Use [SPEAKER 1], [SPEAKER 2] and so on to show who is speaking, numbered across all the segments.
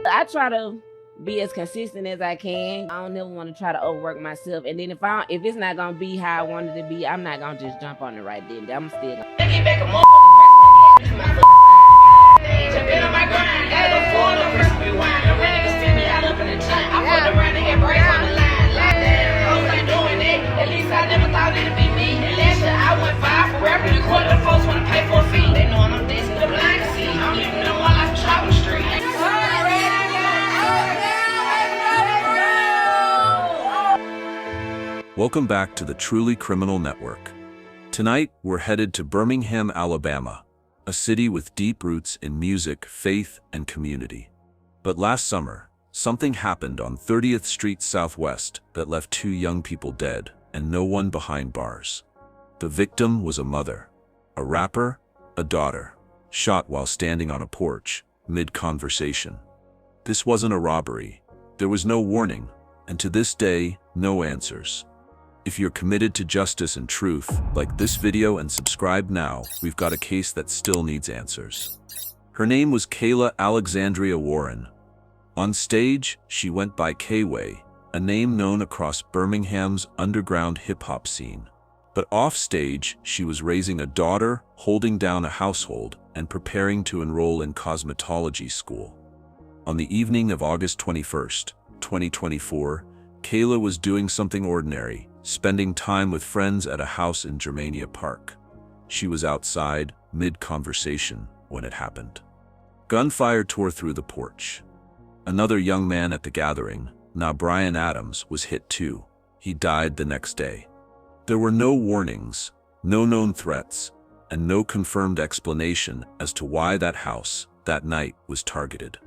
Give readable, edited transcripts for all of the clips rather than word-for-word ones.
[SPEAKER 1] I try to be as consistent as I can. I don't never want to try to overwork myself. And then if it's not gonna be how I want it to be, I'm not gonna just jump on it right then. I'm still gonna get back a more been on my grind. Gotta go full of risk rewind. The real niggas see me all up in the time. I fucked around and hit break on the line. Like damn, folks ain't doing it. At least I never thought it'd be me. And last year I went 5 for rapping. The quarter the folks wanna pay for a fee. They know I'm dancing the blind see. I'm living in one life travel street.
[SPEAKER 2] Welcome back to the Truly Criminal Network. Tonight, we're headed to Birmingham, Alabama, a city with deep roots in music, faith, and community. But last summer, something happened on 30th Street Southwest that left 2 young people dead and no one behind bars. The victim was a mother, a rapper, a daughter, shot while standing on a porch, mid-conversation. This wasn't a robbery. There was no warning, and to this day, no answers. If you're committed to justice and truth, like this video and subscribe now. We've got a case that still needs answers. Her name was Kayla Alexandria Warren. On stage, she went by Kayla, a name known across Birmingham's underground hip-hop scene. But off-stage, she was raising a daughter, holding down a household, and preparing to enroll in cosmetology school. On the evening of August 21st, 2024, Kayla was doing something ordinary, spending time with friends at a house in Germania Park. She was outside, mid-conversation, when it happened. Gunfire tore through the porch. Another young man at the gathering, Brian Adams, was hit too. He died the next day. There were no warnings, no known threats, and no confirmed explanation as to why that house, that night, was targeted.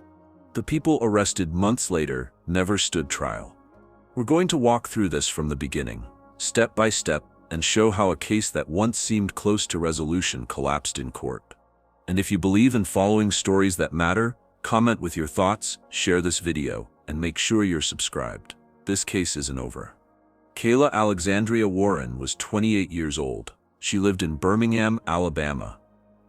[SPEAKER 2] The people arrested months later never stood trial. We're going to walk through this from the beginning, step by step, and show how a case that once seemed close to resolution collapsed in court. And if you believe in following stories that matter, comment with your thoughts, share this video, and make sure you're subscribed. This case isn't over. Kayla Alexandria Warren was 28 years old. She lived in Birmingham, Alabama,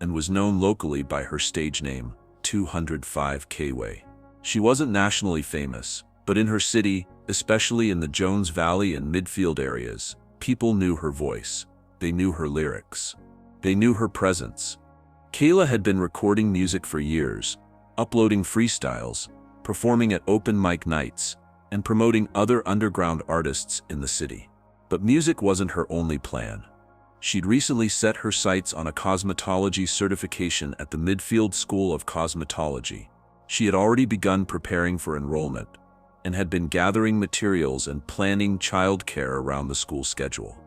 [SPEAKER 2] and was known locally by her stage name, 205 Kayla. She wasn't nationally famous, but in her city, especially in the Jones Valley and Midfield areas, people knew her voice. They knew her lyrics. They knew her presence. Kayla had been recording music for years, uploading freestyles, performing at open mic nights, and promoting other underground artists in the city. But music wasn't her only plan. She'd recently set her sights on a cosmetology certification at the Midfield School of Cosmetology. She had already begun preparing for enrollment, and had been gathering materials and planning childcare around the school schedule.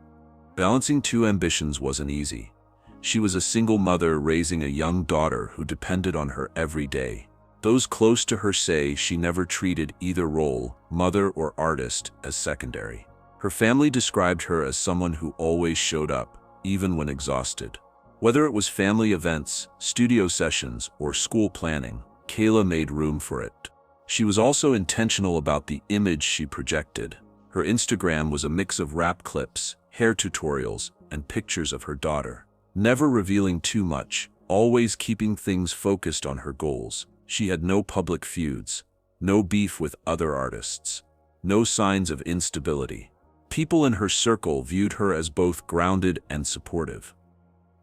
[SPEAKER 2] Balancing 2 ambitions wasn't easy. She was a single mother raising a young daughter who depended on her every day. Those close to her say she never treated either role, mother or artist, as secondary. Her family described her as someone who always showed up, even when exhausted. Whether it was family events, studio sessions, or school planning, Kayla made room for it. She was also intentional about the image she projected. Her Instagram was a mix of rap clips, hair tutorials, and pictures of her daughter. Never revealing too much, always keeping things focused on her goals. She had no public feuds, no beef with other artists, no signs of instability. People in her circle viewed her as both grounded and supportive.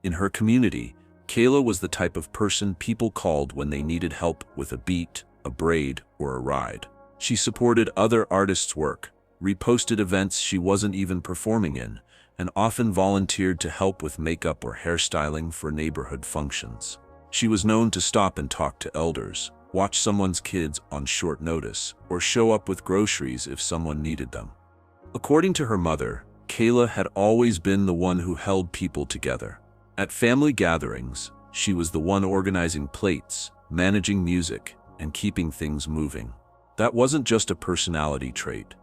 [SPEAKER 2] In her community, Kayla was the type of person people called when they needed help with a beat, a braid, or a ride. She supported other artists' work, reposted events she wasn't even performing in, and often volunteered to help with makeup or hairstyling for neighborhood functions. She was known to stop and talk to elders, watch someone's kids on short notice, or show up with groceries if someone needed them. According to her mother, Kayla had always been the one who held people together. At family gatherings, she was the one organizing plates, managing music, and keeping things moving. That wasn't just a personality trait.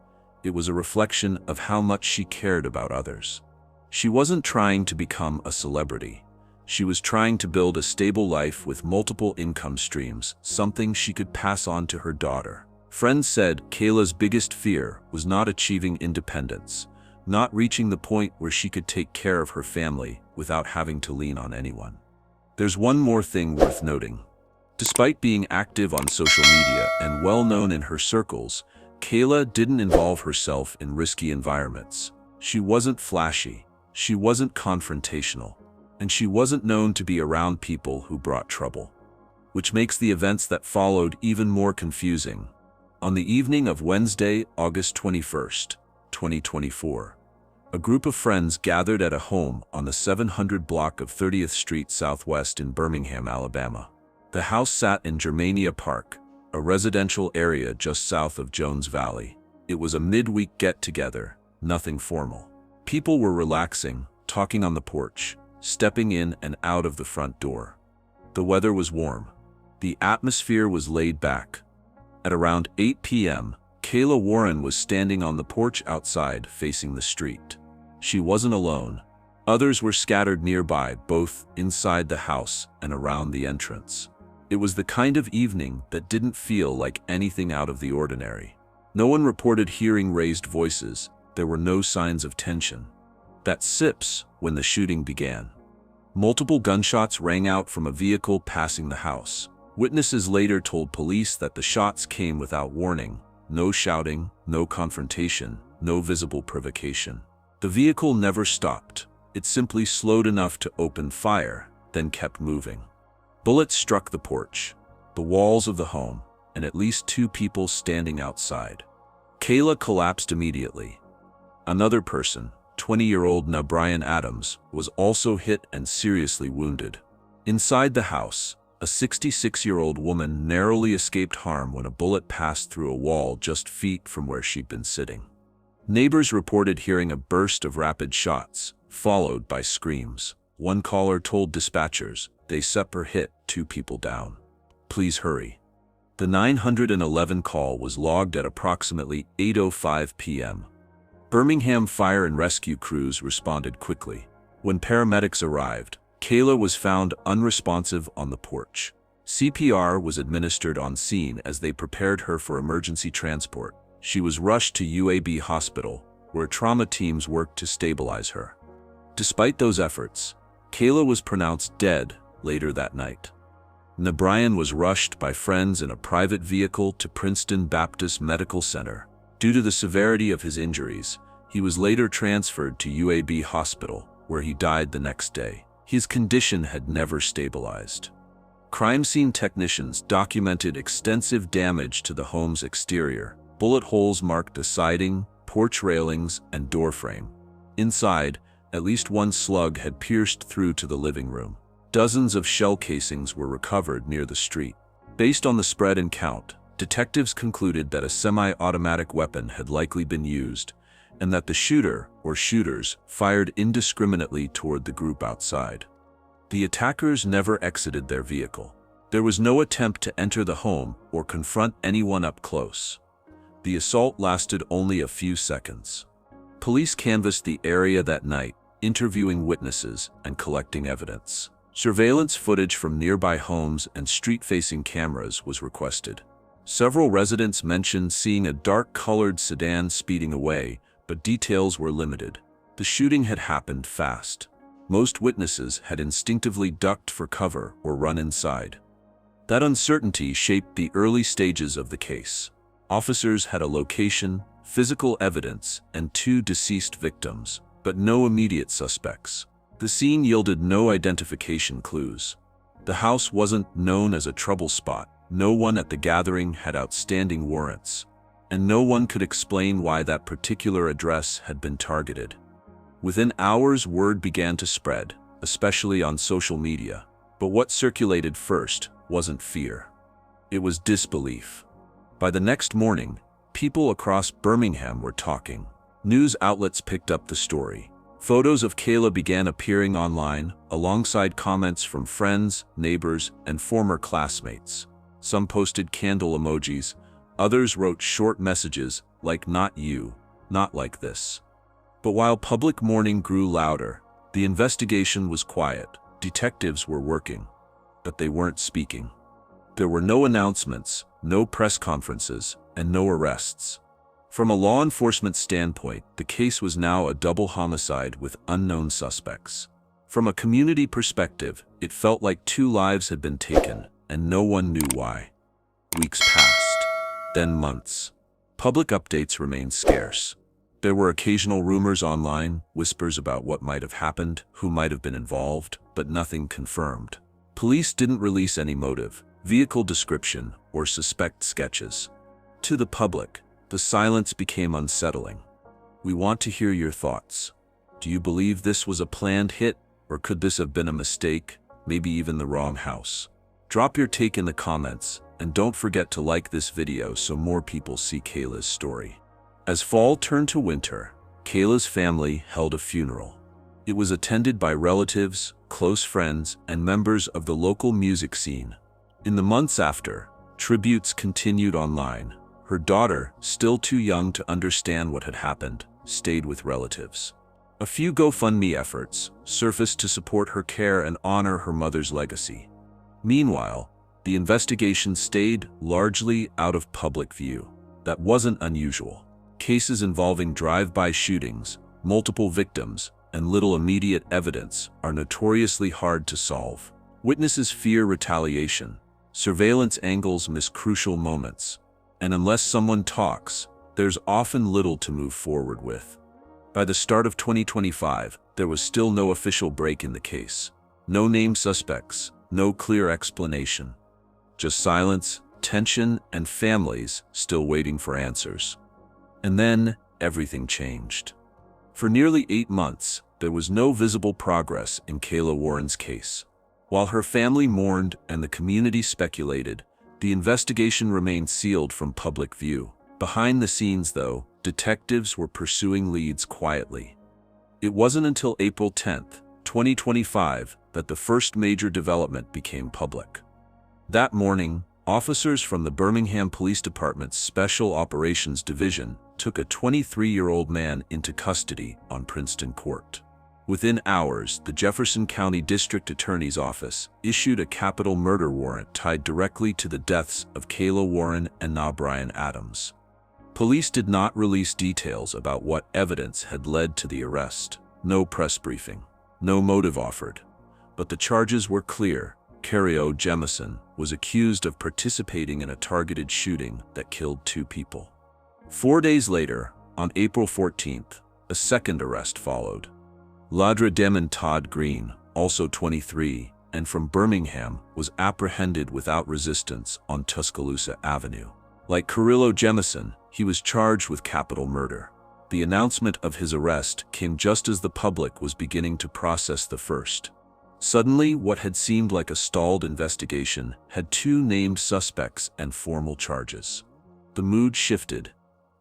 [SPEAKER 2] It was a reflection of how much she cared about others. She wasn't trying to become a celebrity. She was trying to build a stable life with multiple income streams, something she could pass on to her daughter. Friends said Kayla's biggest fear was not achieving independence, not reaching the point where she could take care of her family without having to lean on anyone. There's one more thing worth noting. Despite being active on social media and well-known in her circles, Kayla didn't involve herself in risky environments. She wasn't flashy, she wasn't confrontational, and she wasn't known to be around people who brought trouble. Which makes the events that followed even more confusing. On the evening of Wednesday, August 21st, 2024, a group of friends gathered at a home on the 700 block of 30th Street Southwest in Birmingham, Alabama. The house sat in Germania Park, a residential area just south of Jones Valley. It was a midweek get-together, nothing formal. People were relaxing, talking on the porch, stepping in and out of the front door. The weather was warm. The atmosphere was laid back. At around 8 p.m., Kayla Warren was standing on the porch outside facing the street. She wasn't alone. Others were scattered nearby, both inside the house and around the entrance. It was the kind of evening that didn't feel like anything out of the ordinary. No one reported hearing raised voices. There were no signs of tension. That sips when the shooting began. Multiple gunshots rang out from a vehicle passing the house. Witnesses later told police that the shots came without warning. No shouting, no confrontation, no visible provocation. The vehicle never stopped. It simply slowed enough to open fire, then kept moving. Bullets struck the porch, the walls of the home, and at least 2 people standing outside. Kayla collapsed immediately. Another person, 20-year-old Brian Adams, was also hit and seriously wounded. Inside the house, a 66-year-old woman narrowly escaped harm when a bullet passed through a wall just feet from where she'd been sitting. Neighbors reported hearing a burst of rapid shots, followed by screams. One caller told dispatchers, "They sepper hit 2 people down. Please hurry." The 911 call was logged at approximately 8:05 p.m. Birmingham fire and rescue crews responded quickly. When paramedics arrived, Kayla was found unresponsive on the porch. CPR was administered on scene as they prepared her for emergency transport. She was rushed to UAB Hospital, where trauma teams worked to stabilize her. Despite those efforts, Kayla was pronounced dead later that night. Brian was rushed by friends in a private vehicle to Princeton Baptist Medical Center. Due to the severity of his injuries, he was later transferred to UAB Hospital, where he died the next day. His condition had never stabilized. Crime scene technicians documented extensive damage to the home's exterior. Bullet holes marked the siding, porch railings, and door frame. Inside, at least 1 slug had pierced through to the living room. Dozens of shell casings were recovered near the street. Based on the spread and count, detectives concluded that a semi-automatic weapon had likely been used, and that the shooter, or shooters, fired indiscriminately toward the group outside. The attackers never exited their vehicle. There was no attempt to enter the home or confront anyone up close. The assault lasted only a few seconds. Police canvassed the area that night, interviewing witnesses and collecting evidence. Surveillance footage from nearby homes and street-facing cameras was requested. Several residents mentioned seeing a dark-colored sedan speeding away, but details were limited. The shooting had happened fast. Most witnesses had instinctively ducked for cover or run inside. That uncertainty shaped the early stages of the case. Officers had a location, physical evidence, and 2 deceased victims, but no immediate suspects. The scene yielded no identification clues. The house wasn't known as a trouble spot. No one at the gathering had outstanding warrants, and no one could explain why that particular address had been targeted. Within hours, word began to spread, especially on social media. But what circulated first wasn't fear. It was disbelief. By the next morning, people across Birmingham were talking. News outlets picked up the story. Photos of Kayla began appearing online, alongside comments from friends, neighbors, and former classmates. Some posted candle emojis, others wrote short messages like "not you, not like this." But while public mourning grew louder, the investigation was quiet. Detectives were working, but they weren't speaking. There were no announcements, no press conferences, and no arrests. From a law enforcement standpoint, the case was now a double homicide with unknown suspects. From a community perspective, it felt like 2 lives had been taken, and no one knew why. Weeks passed, then months. Public updates remained scarce. There were occasional rumors online, whispers about what might have happened, who might have been involved, but nothing confirmed. Police didn't release any motive, vehicle description, or suspect sketches. To the public, the silence became unsettling. We want to hear your thoughts. Do you believe this was a planned hit, or could this have been a mistake, maybe even the wrong house? Drop your take in the comments, and don't forget to like this video so more people see Kayla's story. As fall turned to winter, Kayla's family held a funeral. It was attended by relatives, close friends, and members of the local music scene. In the months after, tributes continued online. Her daughter, still too young to understand what had happened, stayed with relatives. A few GoFundMe efforts surfaced to support her care and honor her mother's legacy. Meanwhile, the investigation stayed largely out of public view. That wasn't unusual. Cases involving drive-by shootings, multiple victims, and little immediate evidence are notoriously hard to solve. Witnesses fear retaliation. Surveillance angles miss crucial moments. And unless someone talks, there's often little to move forward with. By the start of 2025, there was still no official break in the case. No named suspects, no clear explanation. Just silence, tension, and families still waiting for answers. And then, everything changed. For nearly 8 months, there was no visible progress in Kayla Warren's case. While her family mourned and the community speculated, the investigation remained sealed from public view. Behind the scenes, though, detectives were pursuing leads quietly. It wasn't until April 10, 2025, that the first major development became public. That morning, officers from the Birmingham Police Department's Special Operations Division took a 23-year-old man into custody on Princeton Court. Within hours, the Jefferson County District Attorney's Office issued a capital murder warrant tied directly to the deaths of Kayla Warren and Brian Adams. Police did not release details about what evidence had led to the arrest. No press briefing, no motive offered. But the charges were clear. Kayla Jemison was accused of participating in a targeted shooting that killed 2 people. 4 days later, on April 14th, a second arrest followed. Ladra Demon Todd Green, also 23, and from Birmingham, was apprehended without resistance on Tuscaloosa Avenue. Like Kayla Jemison, he was charged with capital murder. The announcement of his arrest came just as the public was beginning to process the first. Suddenly, what had seemed like a stalled investigation had 2 named suspects and formal charges. The mood shifted.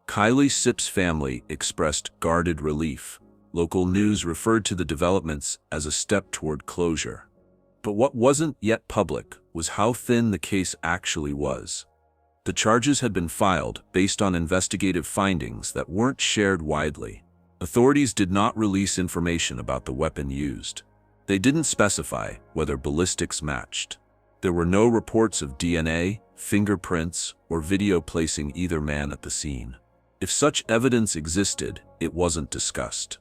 [SPEAKER 2] Kylie Sipp's family expressed guarded relief. Local news referred to the developments as a step toward closure. But what wasn't yet public was how thin the case actually was. The charges had been filed based on investigative findings that weren't shared widely. Authorities did not release information about the weapon used. They didn't specify whether ballistics matched. There were no reports of DNA, fingerprints, or video placing either man at the scene. If such evidence existed, it wasn't discussed.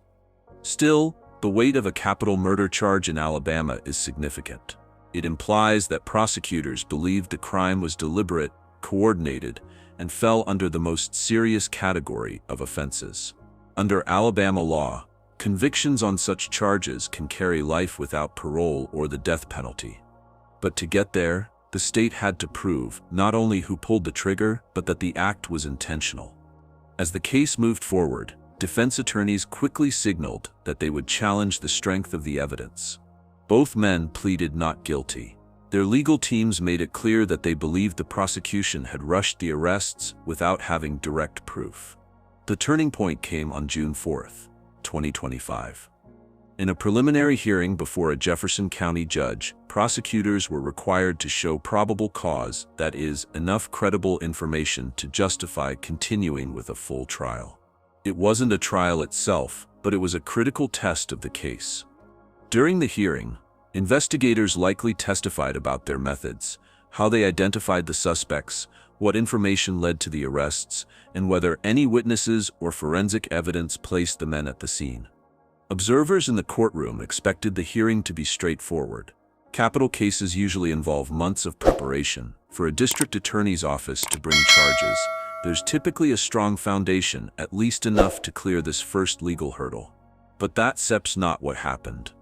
[SPEAKER 2] Still, the weight of a capital murder charge in Alabama is significant. It implies that prosecutors believed the crime was deliberate, coordinated, and fell under the most serious category of offenses. Under Alabama law, convictions on such charges can carry life without parole or the death penalty. But to get there, the state had to prove not only who pulled the trigger, but that the act was intentional. As the case moved forward, defense attorneys quickly signaled that they would challenge the strength of the evidence. Both men pleaded not guilty. Their legal teams made it clear that they believed the prosecution had rushed the arrests without having direct proof. The turning point came on June 4, 2025. In a preliminary hearing before a Jefferson County judge, prosecutors were required to show probable cause, that is, enough credible information to justify continuing with a full trial. It wasn't a trial itself, but it was a critical test of the case. During the hearing, investigators likely testified about their methods, how they identified the suspects, what information led to the arrests, and whether any witnesses or forensic evidence placed the men at the scene. Observers in the courtroom expected the hearing to be straightforward. Capital cases usually involve months of preparation. For a district attorney's office to bring charges, there's typically a strong foundation, at least enough to clear this first legal hurdle. But that's not what happened.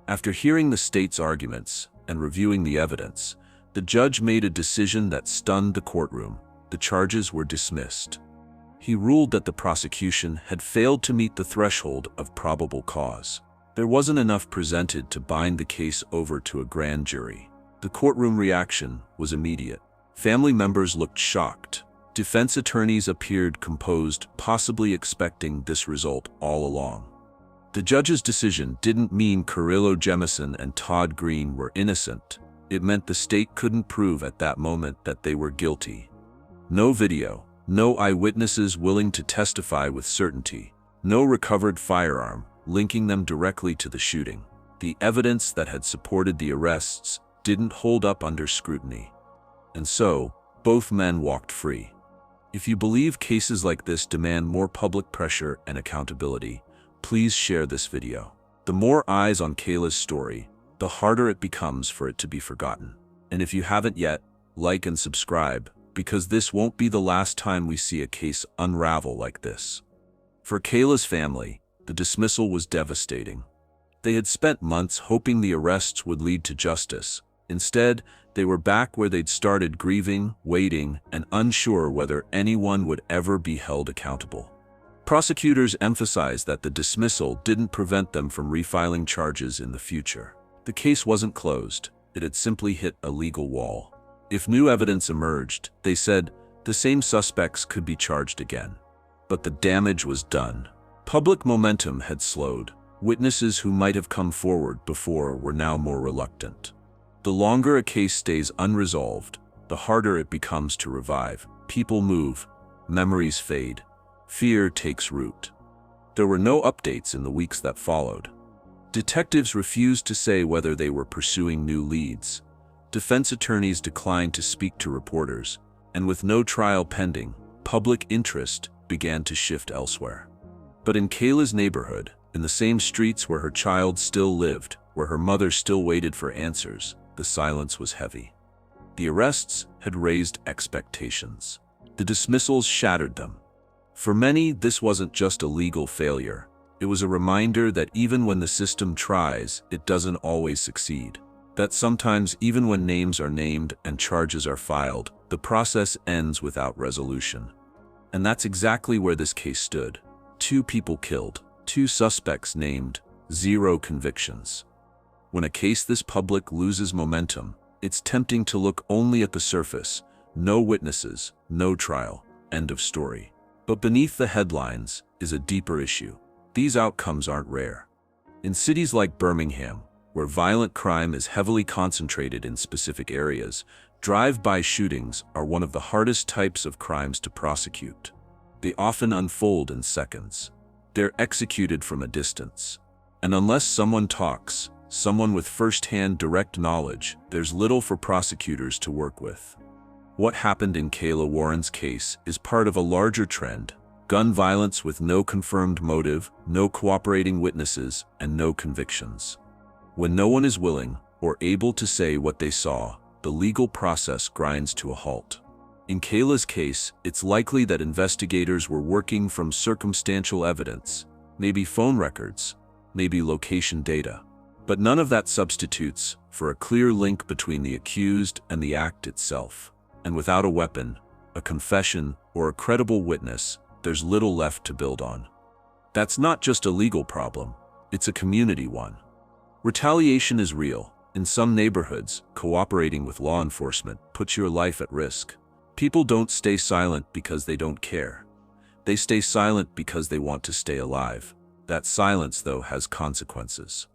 [SPEAKER 2] After hearing the state's arguments and reviewing the evidence, the judge made a decision that stunned the courtroom. The charges were dismissed. He ruled that the prosecution had failed to meet the threshold of probable cause. There wasn't enough presented to bind the case over to a grand jury. The courtroom reaction was immediate. Family members looked shocked. Defense attorneys appeared composed, possibly expecting this result all along. The judge's decision didn't mean Carrillo Jemison and Todd Green were innocent. It meant the state couldn't prove at that moment that they were guilty. No video, no eyewitnesses willing to testify with certainty, no recovered firearm linking them directly to the shooting. The evidence that had supported the arrests didn't hold up under scrutiny. And so, both men walked free. If you believe cases like this demand more public pressure and accountability, please share this video. The more eyes on Kayla's story, the harder it becomes for it to be forgotten. And if you haven't yet, like and subscribe, because this won't be the last time we see a case unravel like this. For Kayla's family, the dismissal was devastating. They had spent months hoping the arrests would lead to justice. Instead, they were back where they'd started, grieving, waiting, and unsure whether anyone would ever be held accountable. Prosecutors emphasized that the dismissal didn't prevent them from refiling charges in the future. The case wasn't closed. It had simply hit a legal wall. If new evidence emerged, they said, the same suspects could be charged again. But the damage was done. Public momentum had slowed. Witnesses who might have come forward before were now more reluctant. The longer a case stays unresolved, the harder it becomes to revive. People move, memories fade, fear takes root. There were no updates in the weeks that followed. Detectives refused to say whether they were pursuing new leads. Defense attorneys declined to speak to reporters, and with no trial pending, public interest began to shift elsewhere. But in Kayla's neighborhood, in the same streets where her child still lived, where her mother still waited for answers, the silence was heavy. The arrests had raised expectations. The dismissals shattered them. For many, this wasn't just a legal failure. It was a reminder that even when the system tries, it doesn't always succeed. That sometimes, even when names are named and charges are filed, the process ends without resolution. And that's exactly where this case stood. 2 people killed, 2 suspects named, 0 convictions. When a case this public loses momentum, it's tempting to look only at the surface. No witnesses, no trial, end of story. But beneath the headlines is a deeper issue. These outcomes aren't rare. In cities like Birmingham, where violent crime is heavily concentrated in specific areas, drive-by shootings are one of the hardest types of crimes to prosecute. They often unfold in seconds. They're executed from a distance. And unless someone talks, someone with first-hand direct knowledge, there's little for prosecutors to work with. What happened in Kayla Warren's case is part of a larger trend: gun violence with no confirmed motive, no cooperating witnesses, and no convictions. When no one is willing or able to say what they saw, the legal process grinds to a halt. In Kayla's case, it's likely that investigators were working from circumstantial evidence, maybe phone records, maybe location data. But none of that substitutes for a clear link between the accused and the act itself. And without a weapon, a confession, or a credible witness, there's little left to build on. That's not just a legal problem, it's a community one. Retaliation is real. In some neighborhoods, cooperating with law enforcement puts your life at risk. People don't stay silent because they don't care. They stay silent because they want to stay alive. That silence, though, has consequences.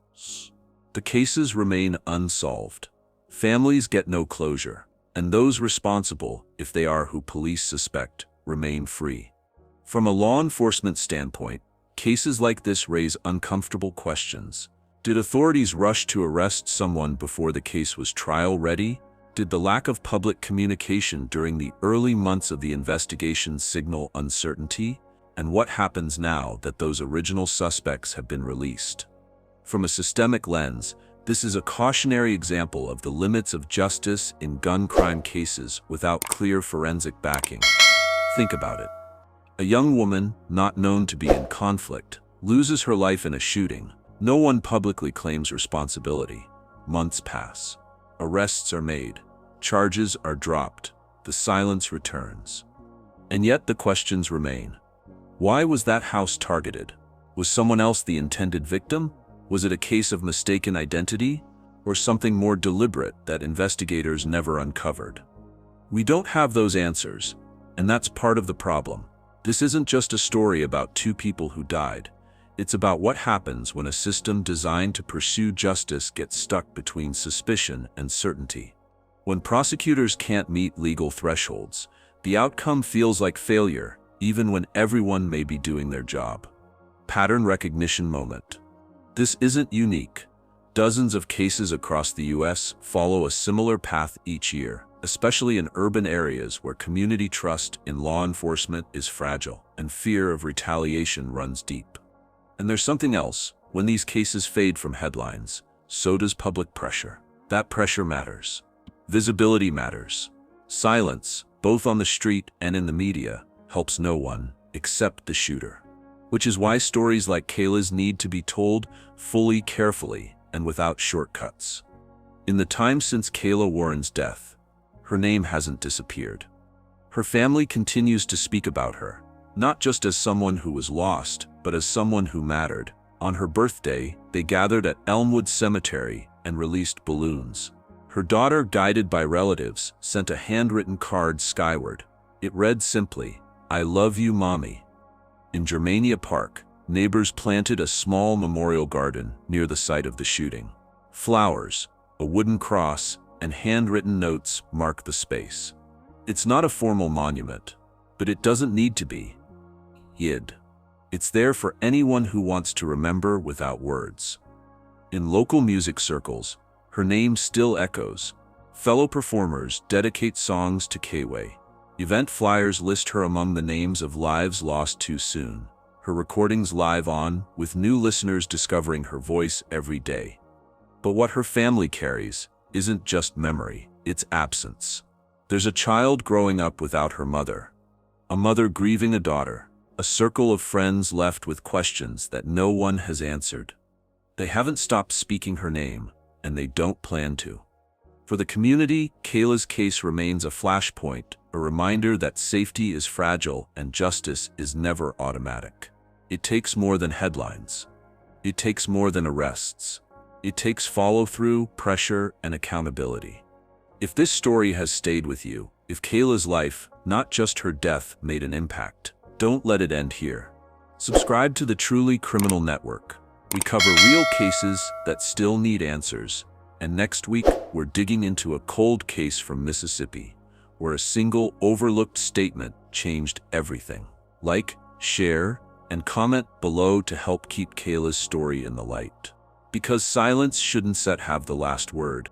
[SPEAKER 2] The cases remain unsolved. Families get no closure, and those responsible, if they are who police suspect, remain free. From a law enforcement standpoint, cases like this raise uncomfortable questions. Did authorities rush to arrest someone before the case was trial-ready? Did the lack of public communication during the early months of the investigation signal uncertainty? And what happens now that those original suspects have been released? From a systemic lens, This is a cautionary example of the limits of justice in gun crime cases without clear forensic backing. Think about it. A young woman, not known to be in conflict, loses her life in a shooting. No one publicly claims responsibility. Months pass. Arrests are made. Charges are dropped. The silence returns. And yet the questions remain. Why was that house targeted? Was someone else the intended victim? Was it a case of mistaken identity? Or something more deliberate that investigators never uncovered? We don't have those answers, and that's part of the problem. This isn't just a story about two people who died. It's about what happens when a system designed to pursue justice gets stuck between suspicion and certainty. When prosecutors can't meet legal thresholds, the outcome feels like failure, even when everyone may be doing their job. Pattern recognition moment. This isn't unique. Dozens of cases across the US follow a similar path each year, especially in urban areas where community trust in law enforcement is fragile and fear of retaliation runs deep. And there's something else. When these cases fade from headlines, so does public pressure. That pressure matters. Visibility matters. Silence, both on the street and in the media, helps no one except the shooter. Which is why stories like Kayla's need to be told fully, carefully, and without shortcuts. In the time since Kayla Warren's death, her name hasn't disappeared. Her family continues to speak about her, not just as someone who was lost, but as someone who mattered. On her birthday, they gathered at Elmwood Cemetery and released balloons. Her daughter, guided by relatives, sent a handwritten card skyward. It read simply, "I love you, Mommy." In Germania Park, neighbors planted a small memorial garden near the site of the shooting. Flowers, a wooden cross, and handwritten notes mark the space. It's not a formal monument, but it doesn't need to be. It's there for anyone who wants to remember without words. In local music circles, her name still echoes. Fellow performers dedicate songs to Kayla. Event flyers list her among the names of lives lost too soon. Her recordings live on, with new listeners discovering her voice every day. But what her family carries isn't just memory, it's absence. There's a child growing up without her mother. A mother grieving a daughter. A circle of friends left with questions that no one has answered. They haven't stopped speaking her name, and they don't plan to. For the community, Kayla's case remains a flashpoint, a reminder that safety is fragile and justice is never automatic. It takes more than headlines. It takes more than arrests. It takes follow-through, pressure, and accountability. If this story has stayed with you, if Kayla's life, not just her death, made an impact, don't let it end here. Subscribe to the Truly Criminal Network. We cover real cases that still need answers. And next week, we're digging into a cold case from Mississippi, where a single overlooked statement changed everything. Like, share, and comment below to help keep Kayla's story in the light. Because silence shouldn't have the last word.